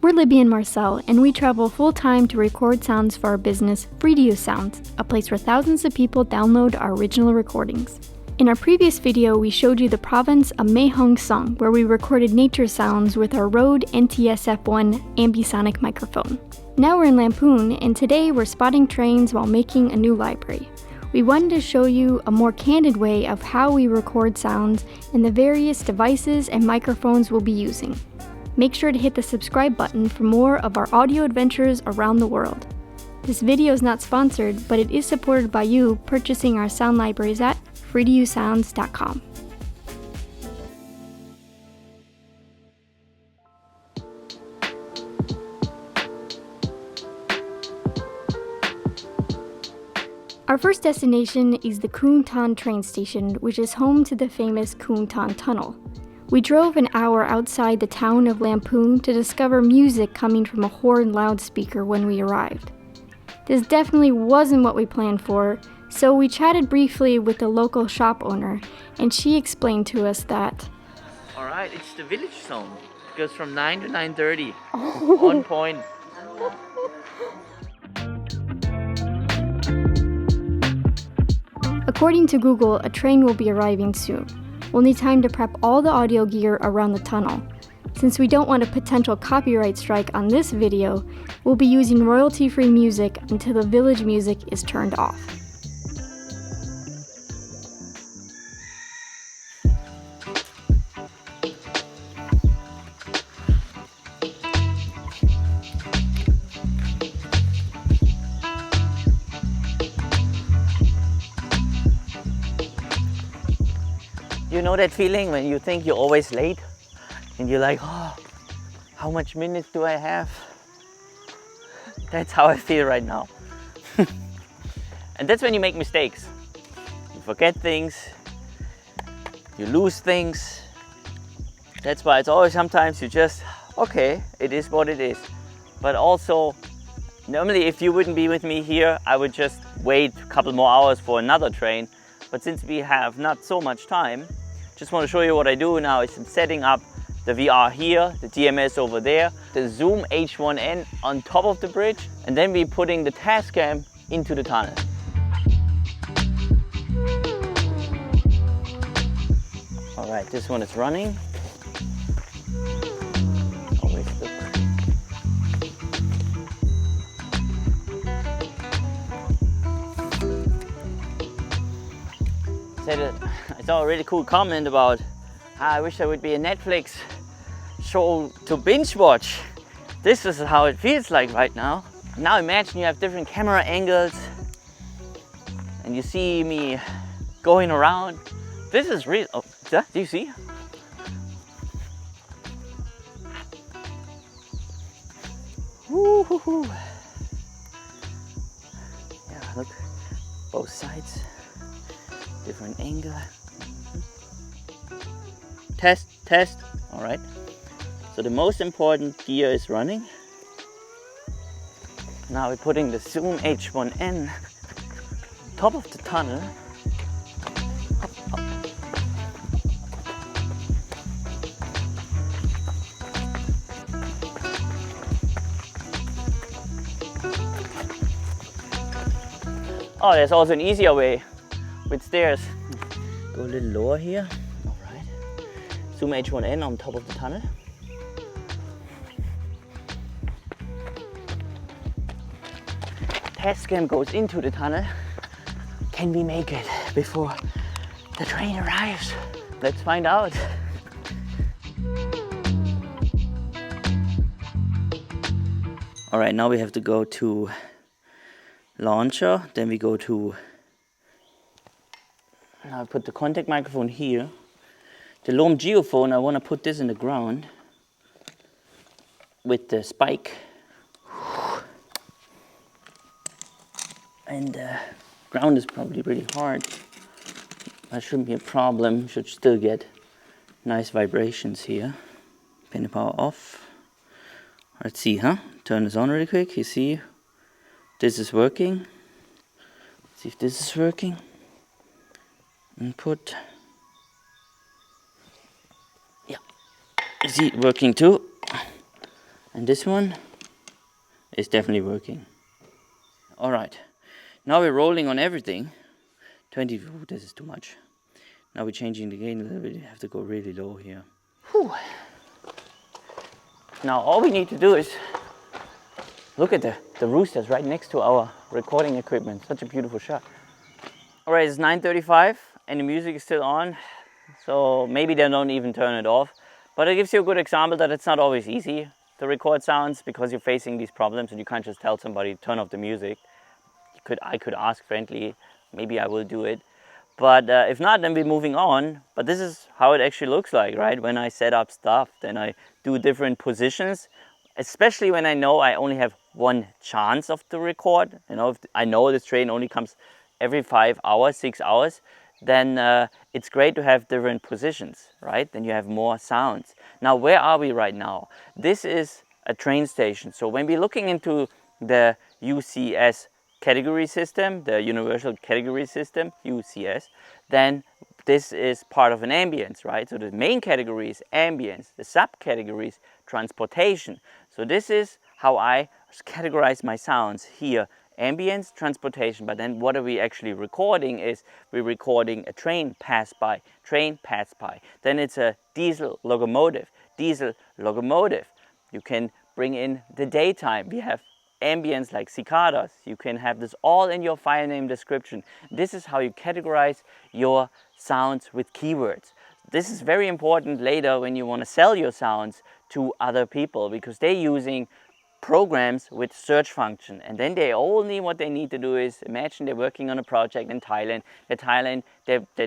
We're Libby and Marcel, and we travel full-time to record sounds for our business, Free2Use Sounds, a place where thousands of people download our original recordings. In our previous video, we showed you the province of Mae Hong Son, where we recorded nature sounds with our Rode NTSF1 Ambisonic microphone. Now we're in Lamphun, and today we're spotting trains while making a new library. We wanted to show you a more candid way of how we record sounds and the various devices and microphones we'll be using. Make sure to hit the subscribe button for more of our audio adventures around the world. This video is not sponsored, but it is supported by you purchasing our sound libraries at free2usesounds.com. Our first destination is the Khun Tan train station, which is home to the famous Khun Tan Tunnel. We drove an hour outside the town of Lamphun to discover music coming from a horn loudspeaker when we arrived. This definitely wasn't what we planned for, so we chatted briefly with the local shop owner, and she explained to us that Alright, it's the village zone. It goes from 9 to 9:30. On point. According to Google, a train will be arriving soon. We'll need time to prep all the audio gear around the tunnel. Since we don't want a potential copyright strike on this video, we'll be using royalty-free music until the village music is turned off. You know that feeling when you think you're always late and you're like, oh, how much minutes do I have? That's how I feel right now. And that's when you make mistakes. You forget things, you lose things. That's why it's always sometimes you just, okay, it is what it is. But also, normally if you wouldn't be with me here, I would just wait a couple more hours for another train. But since we have not so much time, just want to show you what I do now is I'm setting up the VR here, the DMS over there, the Zoom H1N on top of the bridge, and then we're putting the Tascam into the tunnel. All right, this one is running. Always look. I saw a really cool comment about I wish there would be a Netflix show to binge watch. This is how it feels like right now. Now imagine you have different camera angles and you see me going around. This is real. Oh, do you see? Woo-hoo-hoo. Yeah, look, both sides. Different angle. Test. All right. So the most important gear is running. Now we're putting the Zoom H1N top of the tunnel. Up. Oh, there's also an easier way. With stairs. Go a little lower here. All right. Zoom H1N on top of the tunnel. Tascam goes into the tunnel. Can we make it before the train arrives? Let's find out. All right, now we have to go to launcher. Then we go to Now I put the contact microphone here. The Lom Geofon, I want to put this in the ground with the spike. And ground is probably really hard. That shouldn't be a problem. Should still get nice vibrations here. Pin the power off. Let's see, Turn this on really quick. You see, this is working. Let's see if this is working. Input. Yeah, is it working too? And this one is definitely working. All right, now we're rolling on everything. 20, oh, this is too much. Now we're changing the gain a little bit. You have to go really low here. Whew. Now all we need to do is look at the roosters right next to our recording equipment. Such a beautiful shot. All right, it's 9:35 and the music is still on. So maybe they don't even turn it off. But it gives you a good example that it's not always easy to record sounds because you're facing these problems and you can't just tell somebody turn off the music. I could ask friendly, maybe I will do it. But if not, then we're moving on. But this is how it actually looks like, right? When I set up stuff, then I do different positions, especially when I know I only have one chance of the record. You know, if I know this train only comes every 5 hours, 6 hours, then it's great to have different positions, right? Then you have more sounds. Now, where are we right now? This is a train station. So when we're looking into the UCS category system, the Universal Category System, UCS, then this is part of an ambience, right? So the main category is ambience, the subcategory is transportation. So this is how I categorize my sounds here. Ambience, transportation, but then what are we actually recording is we're recording a train pass by, Then it's a diesel locomotive. You can bring in the daytime. We have ambience like cicadas. You can have this all in your file name description. This is how you categorize your sounds with keywords. This is very important later when you want to sell your sounds to other people because they're using programs with search function, and then what they need to do is imagine they're working on a project in Thailand. They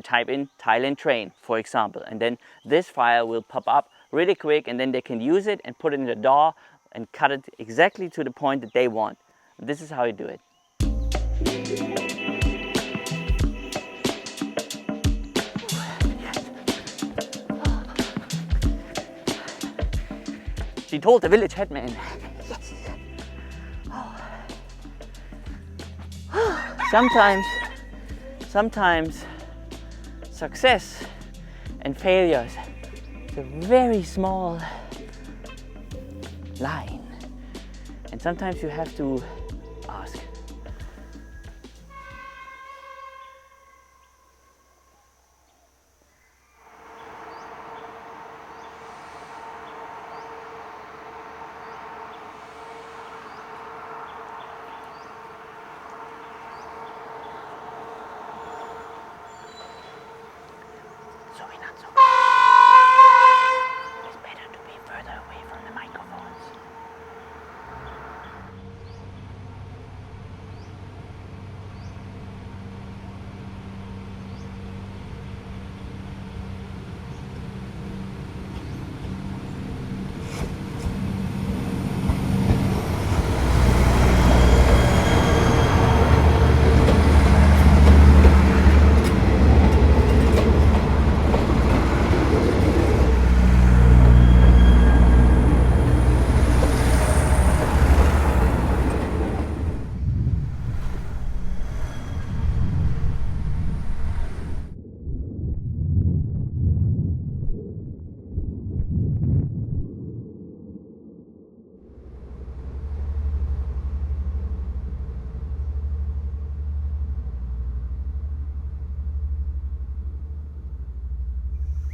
type in Thailand train, for example, and then this file will pop up really quick, and then they can use it and put it in the DAW and cut it exactly to the point that they want. This is how you do it. She told the village headman. Sometimes success and failures is a very small line, and sometimes you have to ask. It's better to be further away from the microphones.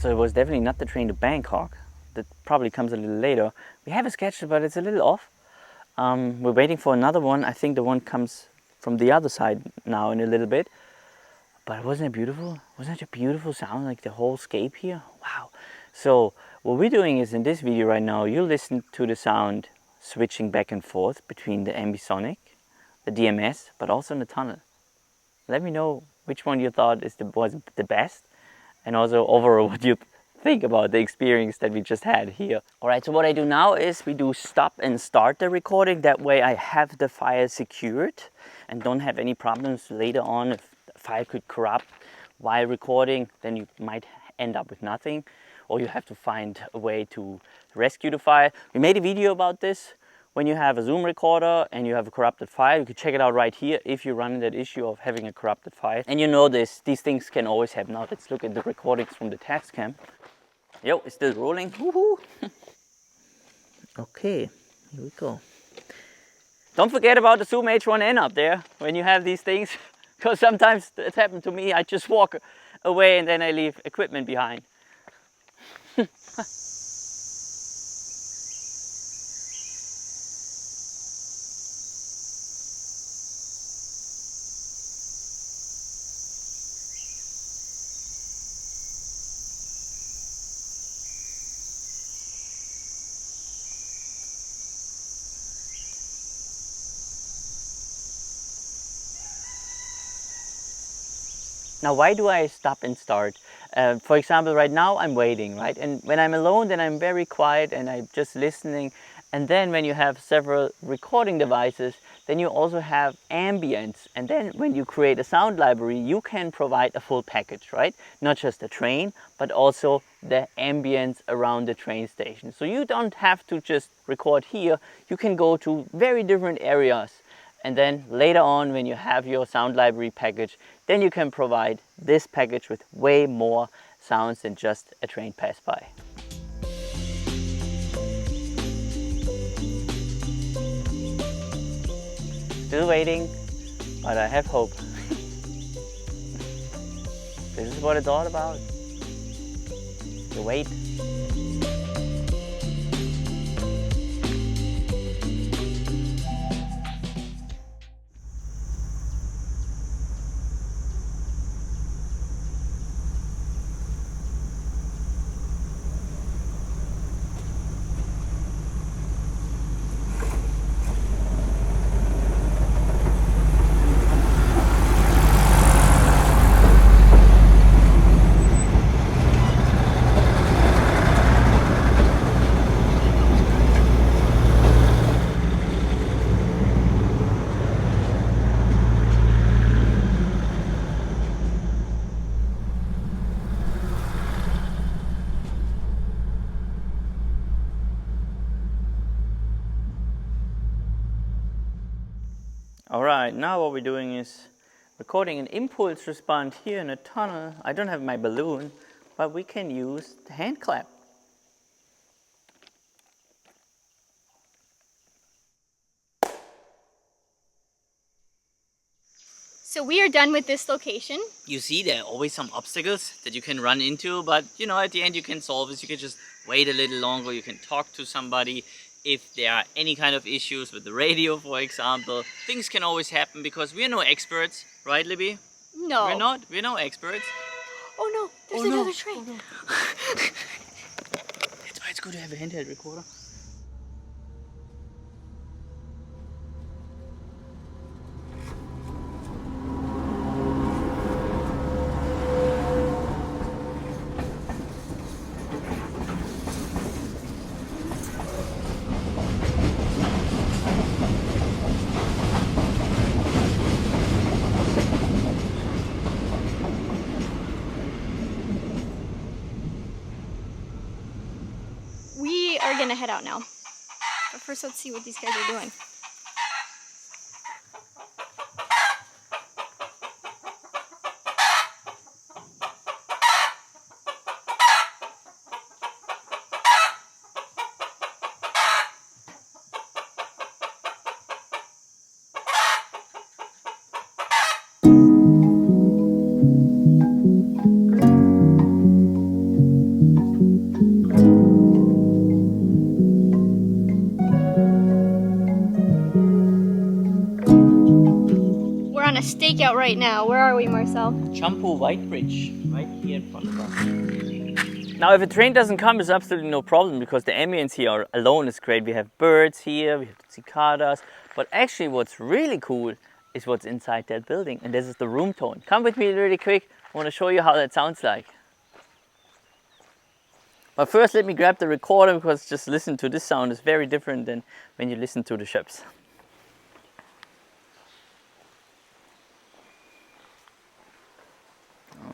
So it was definitely not the train to Bangkok. That probably comes a little later. We have a sketch, but it's a little off. We're waiting for another one. I think the one comes from the other side now in a little bit. But wasn't it beautiful? Wasn't it a beautiful sound, like the whole scape here? Wow. So what we're doing is in this video right now, you'll listen to the sound switching back and forth between the Ambisonic, the DMS, but also in the tunnel. Let me know which one you thought was the best, and also overall what you think about the experience that we just had here. All right, so what I do now is we do stop and start the recording. That way I have the file secured and don't have any problems later on. If the file could corrupt while recording, then you might end up with nothing, or you have to find a way to rescue the file. We made a video about this. When you have a Zoom recorder and you have a corrupted file, you can check it out right here if you're running that issue of having a corrupted file. And you know these things can always happen. Now let's look at the recordings from the Tascam. Yo, it's still rolling. Woohoo! Okay, Here we go. Don't forget about the Zoom H1N up there when you have these things, because sometimes it's happened to me. I just walk away and then I leave equipment behind. Now, why do I stop and start? For example, right now I'm waiting, right? And when I'm alone, then I'm very quiet and I'm just listening. And then when you have several recording devices, then you also have ambience. And then when you create a sound library, you can provide a full package, right? Not just the train, but also the ambience around the train station. So you don't have to just record here. You can go to very different areas. And then later on, when you have your sound library package, then you can provide this package with way more sounds than just a train pass by. Still waiting, but I have hope. This is what it's all about. You wait. Alright, now what we're doing is recording an impulse response here in a tunnel. I don't have my balloon, but we can use the hand clap. So we are done with this location. You see, there are always some obstacles that you can run into, but you know, at the end you can solve this. You can just wait a little longer, you can talk to somebody. If there are any kind of issues with the radio, for example, things can always happen because we're no experts, right, Libby? No. We're not. We're no experts. Oh no, there's another train. Oh, no. That's why it's good to have a handheld recorder. We are gonna head out now. But first let's see what these guys are doing. A stakeout right now. Where are we, Marcel? Champu White Bridge, right here in front of us. Now, if a train doesn't come, it's absolutely no problem because the ambience here alone is great. We have birds here, we have cicadas, but actually what's really cool is what's inside that building, and this is the room tone. Come with me really quick. I want to show you how that sounds like. But first, let me grab the recorder because just listen to this sound is very different than when you listen to the Schoeps.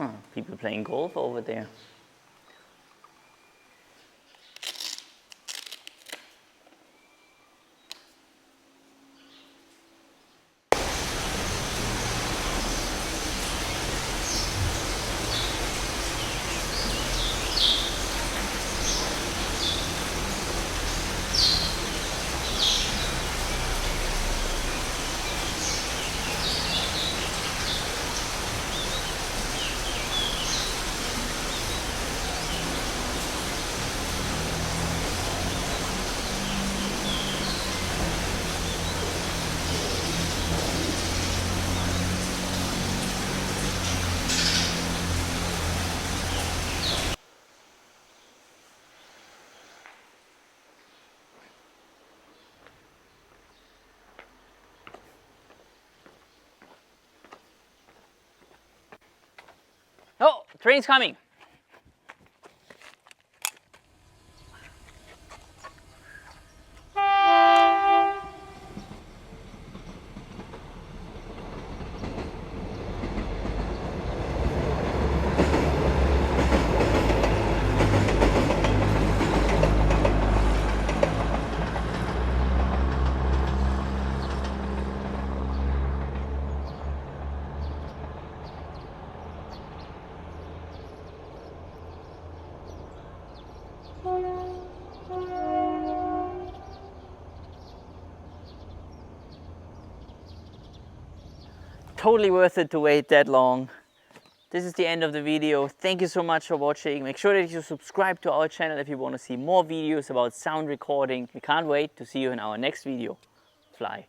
Oh, people playing golf over there. Train's coming. Totally worth it to wait that long. This is the end of the video. Thank you so much for watching. Make sure that you subscribe to our channel if you want to see more videos about sound recording. We can't wait to see you in our next video. Fly.